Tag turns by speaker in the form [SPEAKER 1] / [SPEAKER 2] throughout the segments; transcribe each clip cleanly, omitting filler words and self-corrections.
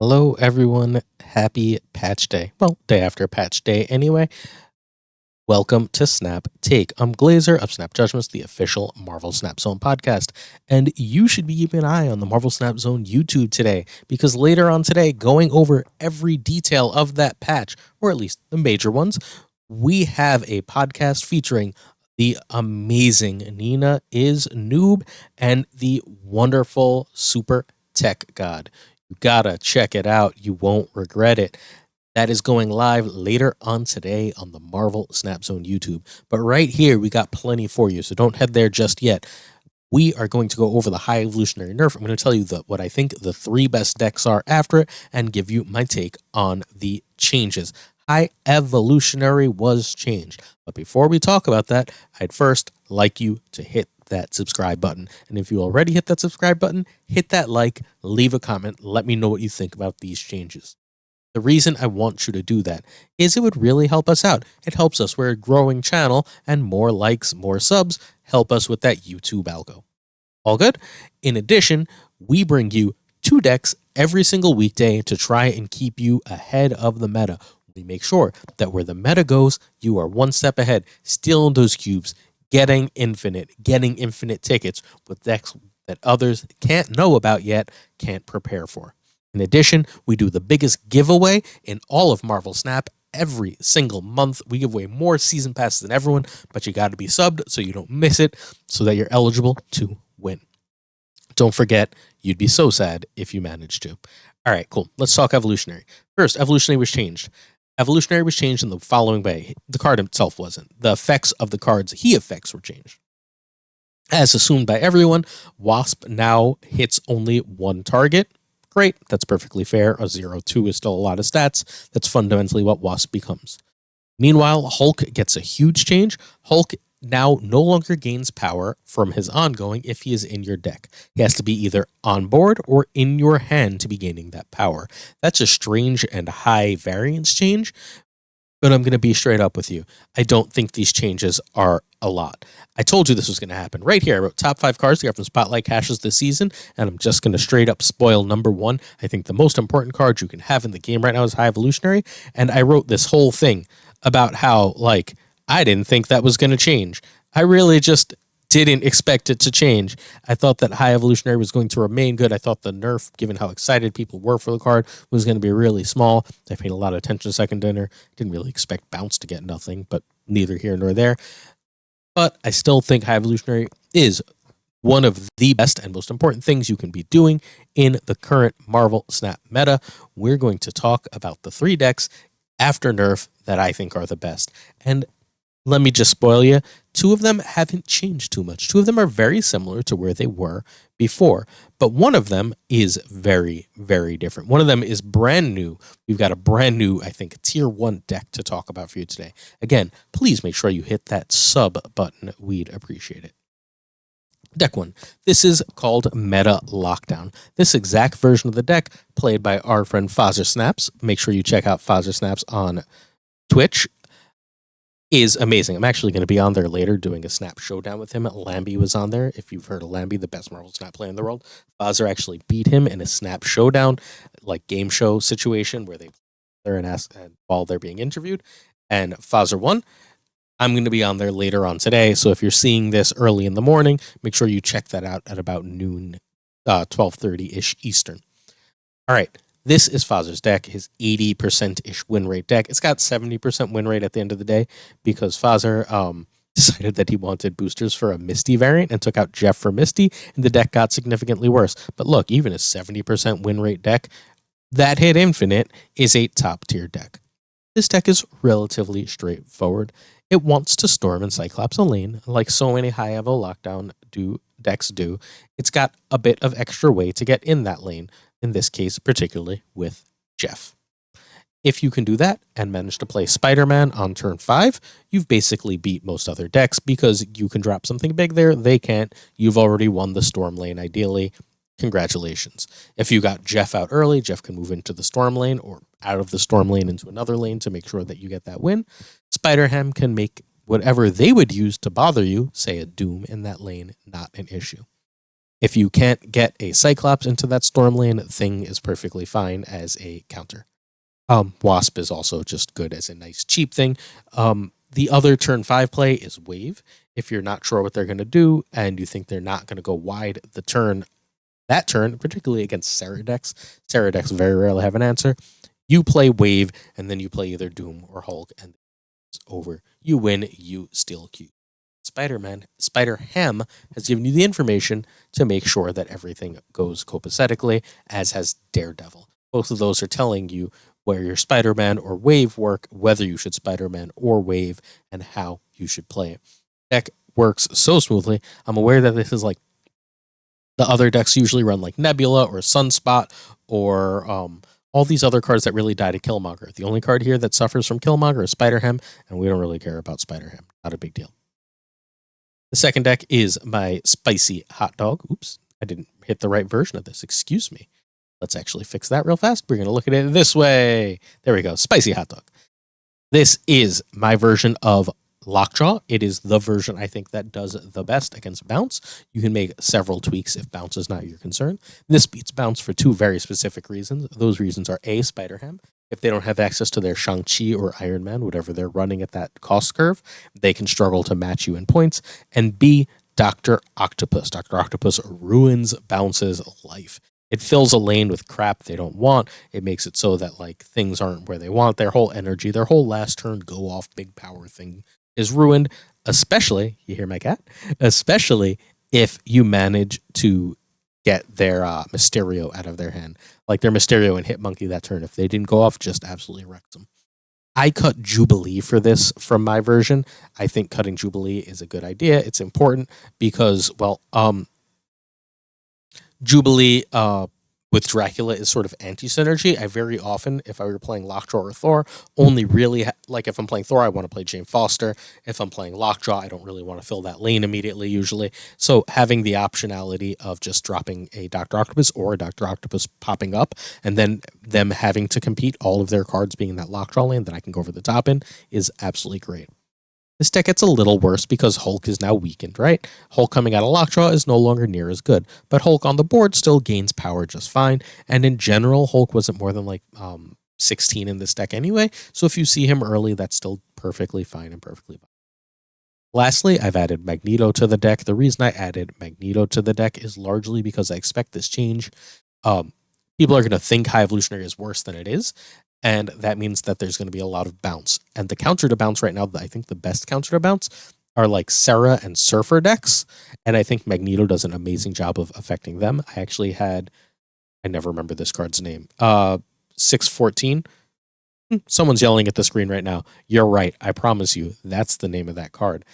[SPEAKER 1] Hello, everyone. Happy patch day. Well, day after patch day, anyway. Welcome to Snap Take. I'm Glazer of Snap Judgments, the official Marvel Snap Zone podcast. And you should be keeping an eye on the Marvel Snap Zone YouTube today, because later on today, going over every detail of that patch, or at least the major ones, we have a podcast featuring the amazing Nina is Noob and the wonderful Super Tech God. You gotta check it out. You won't regret it. That is going live later on today on the Marvel Snap Zone YouTube. But right here, we got plenty for you, so don't head there just yet. We are going to go over the High Evolutionary Nerf. I'm going to tell you what I think the three best decks are after it and give you my take on the changes. High Evolutionary was changed. But before we talk about that, I'd first like you to hit that subscribe button. And if you already hit that subscribe button, hit that like, leave a comment, let me know what you think about these changes. The reason I want you to do that is it would really help us out. It helps us. We're a growing channel, and more likes, more subs help us with that YouTube algo. All good? In addition, we bring you 2 decks every single weekday to try and keep you ahead of the meta. We make sure that where the meta goes, you are one step ahead, stealing those cubes, getting infinite tickets with decks that others can't know about yet, can't prepare for. In addition, we do the biggest giveaway in all of Marvel Snap every single month. We give away more season passes than everyone, but you got to be subbed so you don't miss it, so that you're eligible to win. Don't forget, you'd be so sad if you managed to. All right, cool. Let's talk Evolutionary. First, Evolutionary was changed. Evolutionary was changed in the following way. The card itself wasn't. The effects of the cards he effects were changed. As assumed by everyone, Wasp now hits only one target. Great, that's perfectly fair. A 0-2 is still a lot of stats. That's fundamentally what Wasp becomes. Meanwhile, Hulk gets a huge change. Hulk now no longer gains power from his ongoing if he is in your deck. He has to be either on board or in your hand to be gaining that power. That's a strange and high variance change, but I'm going to be straight up with you. I don't think these changes are a lot. I told you this was going to happen. Right here, I wrote top 5 cards to get from Spotlight caches this season, and I'm just going to straight up spoil number 1. I think the most important card you can have in the game right now is High Evolutionary, and I wrote this whole thing about how, I didn't think that was going to change. I really just didn't expect it to change. I thought that High Evolutionary was going to remain good. I thought the nerf, given how excited people were for the card, was going to be really small. I paid a lot of attention to second dinner. Didn't really expect Bounce to get nothing, but neither here nor there. But I still think High Evolutionary is one of the best and most important things you can be doing in the current Marvel Snap meta. We're going to talk about the 3 decks after nerf that I think are the best. And let me just spoil you. 2 of them haven't changed too much. 2 of them are very similar to where they were before, but one of them is very, very different. One of them is brand new. We've got a brand new, I think, tier 1 deck to talk about for you today. Again, please make sure you hit that sub button. We'd appreciate it. Deck 1. This is called Meta Lockdown. This exact version of the deck, played by our friend Fozzer Snaps. Make sure you check out Fozzer Snaps on Twitch. Is amazing. I'm actually going to be on there later doing a Snap showdown with him. Lambie was on there. If you've heard of Lambie, the best Marvel Snap player in the world, Fozzer actually beat him in a Snap showdown, like game show situation where they there and ask while they're being interviewed, and Fozzer won. I'm going to be on there later on today, so if you're seeing this early in the morning, make sure you check that out at about noon, 12:30-ish Eastern. All right. This is Fozzer's deck, his 80%-ish win rate deck. It's got 70% win rate at the end of the day because Fozzer decided that he wanted boosters for a Misty variant and took out Jeff for Misty, and the deck got significantly worse. But look, even a 70% win rate deck that hit Infinite is a top-tier deck. This deck is relatively straightforward. It wants to Storm and Cyclops a lane, like so many High Evo Lockdown decks do. It's got a bit of extra way to get in that lane, in this case, particularly with Jeff. If you can do that and manage to play Spider-Man on turn 5, you've basically beat most other decks because you can drop something big there, they can't. You've already won the Storm lane, ideally. Congratulations. If you got Jeff out early, Jeff can move into the Storm lane or out of the Storm lane into another lane to make sure that you get that win. Spider-Ham can make whatever they would use to bother you, say a Doom in that lane, not an issue. If you can't get a Cyclops into that Storm lane, Thing is perfectly fine as a counter. Wasp is also just good as a nice cheap thing. The other turn 5 play is Wave. If you're not sure what they're going to do and you think they're not going to go wide that turn, particularly against Sarah decks very rarely have an answer. You play Wave, and then you play either Doom or Hulk, and it's over. You win, you steal Q. Spider-Ham has given you the information to make sure that everything goes copacetically, as has Daredevil. Both of those are telling you where your Spider-Man or Wave work, whether you should Spider-Man or Wave, and how you should play it. Deck works so smoothly. I'm aware that this is like the other decks usually run like Nebula or Sunspot or all these other cards that really die to Killmonger. The only card here that suffers from Killmonger is Spider-Ham, and we don't really care about Spider-Ham. Not a big deal. The second deck is my Spicy Hot Dog. Oops, I didn't hit the right version of this. Excuse me. Let's actually fix that real fast. We're going to look at it this way. There we go. Spicy Hot Dog. This is my version of Lockjaw. It is the version I think that does the best against Bounce. You can make several tweaks if Bounce is not your concern. This beats Bounce for two very specific reasons. Those reasons are A, Spider-Ham. If they don't have access to their Shang-Chi or Iron Man, whatever they're running at that cost curve, they can struggle to match you in points. And B, Dr. Octopus. Dr. Octopus ruins Bounce's life. It fills a lane with crap they don't want. It makes it so that like things aren't where they want. Their whole energy, their whole last turn go off big power thing is ruined, especially, you hear my cat? Especially if you manage to get their Mysterio out of their hand. Like their Mysterio and Hitmonkey that turn, if they didn't go off, just absolutely wrecks them. I cut Jubilee for this from my version. I think cutting Jubilee is a good idea. It's important because, well, Jubilee with Dracula is sort of anti-synergy. I very often, if I were playing Lockjaw or Thor, only really, like if I'm playing Thor, I want to play Jane Foster. If I'm playing Lockjaw, I don't really want to fill that lane immediately, usually. So having the optionality of just dropping a Dr. Octopus or a Dr. Octopus popping up, and then them having to compete, all of their cards being in that Lockjaw lane that I can go over the top in, is absolutely great. This deck gets a little worse because Hulk is now weakened, right? Hulk coming out of Lockjaw is no longer near as good, but Hulk on the board still gains power just fine, and in general, Hulk wasn't more than like 16 in this deck anyway, so if you see him early, that's still perfectly fine and perfectly fine. Lastly, I've added Magneto to the deck. The reason I added Magneto to the deck is largely because I expect this change. People are going to think High Evolutionary is worse than it is, and that means that there's going to be a lot of bounce. And the counter to bounce right now, I think the best counter to bounce are like Sarah and Surfer decks, and I think Magneto does an amazing job of affecting them. I never remember this card's name. 614. Someone's yelling at the screen right now. You're right. I promise you, that's the name of that card.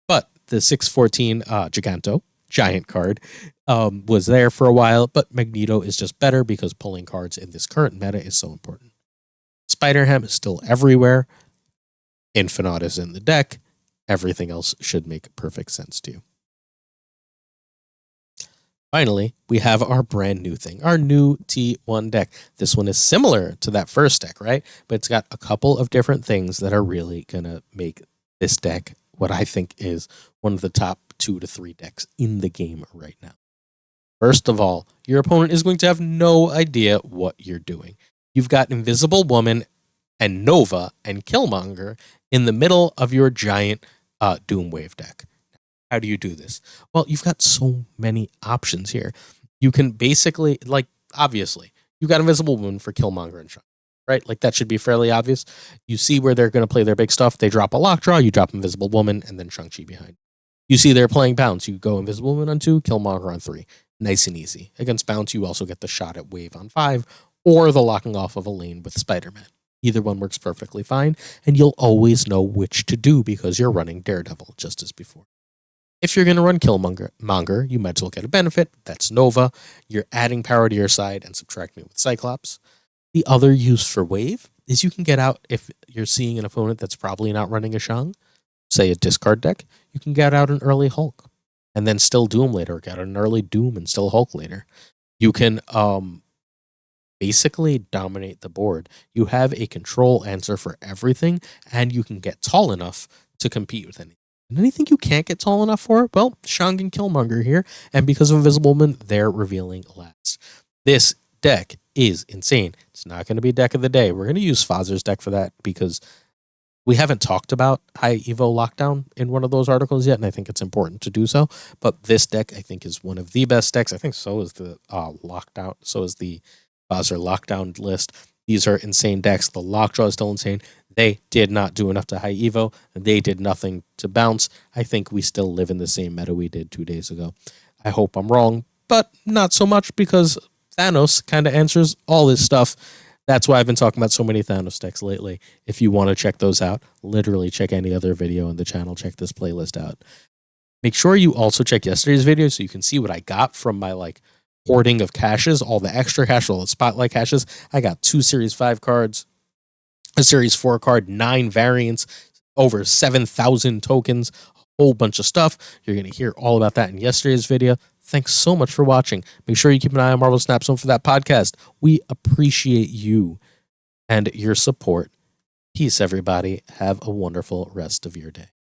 [SPEAKER 1] But the 614 Giganto, giant card, was there for a while, but Magneto is just better because pulling cards in this current meta is so important. Spider-Ham is still everywhere. Infinite is in the deck. Everything else should make perfect sense to you. Finally, we have our brand new thing, our new T1 deck. This one is similar to that first deck, right? But it's got a couple of different things that are really going to make this deck what I think is one of the top 2 to 3 decks in the game right now. First of all, your opponent is going to have no idea what you're doing. You've got Invisible Woman and Nova and Killmonger in the middle of your giant Doomwave deck. How do you do this? Well, you've got so many options here. You can basically, like, obviously, you've got Invisible Woman for Killmonger and Shang, right? Like, that should be fairly obvious. You see where they're going to play their big stuff. They drop a Lockjaw, you drop Invisible Woman, and then Shang-Chi behind. You see they're playing Bounce. You go Invisible Woman on 2, Killmonger on 3. Nice and easy. Against Bounce, you also get the shot at Wave on 5, or the locking off of a lane with Spider-Man. Either one works perfectly fine, and you'll always know which to do because you're running Daredevil, just as before. If you're going to run Killmonger, you might as well get a benefit. That's Nova. You're adding power to your side and subtracting it with Cyclops. The other use for Wave is you can get out, if you're seeing an opponent that's probably not running a Shang, say a discard deck, you can get out an early Hulk and then still Doom later, or get out an early Doom and still Hulk later. You can basically dominate the board. You have a control answer for everything, and you can get tall enough to compete with anything. And anything you can't get tall enough for, well, Shang and Killmonger here. And because of Invisible Woman, they're revealing last. This deck is insane. It's not going to be deck of the day. We're going to use Fazer's deck for that because we haven't talked about High Evo Lockdown in one of those articles yet, and I think it's important to do so. But this deck, I think, is one of the best decks. I think so is the Lockdown. So is the Fazer Lockdown list. These are insane decks. The Lockjaw is still insane. They did not do enough to High Evo, and they did nothing to bounce. I think we still live in the same meta we did 2 days ago. I hope I'm wrong, but not so much because Thanos kind of answers all this stuff. That's why I've been talking about so many Thanos decks lately. If you want to check those out, literally check any other video on the channel. Check this playlist out. Make sure you also check yesterday's video so you can see what I got from my hoarding of caches, all the extra caches, all the spotlight caches. I got 2 Series 5 cards, a Series 4 card, 9 variants, over 7,000 tokens, a whole bunch of stuff. You're going to hear all about that in yesterday's video. Thanks so much for watching. Make sure you keep an eye on Marvel Snap Zone for that podcast. We appreciate you and your support. Peace, everybody. Have a wonderful rest of your day.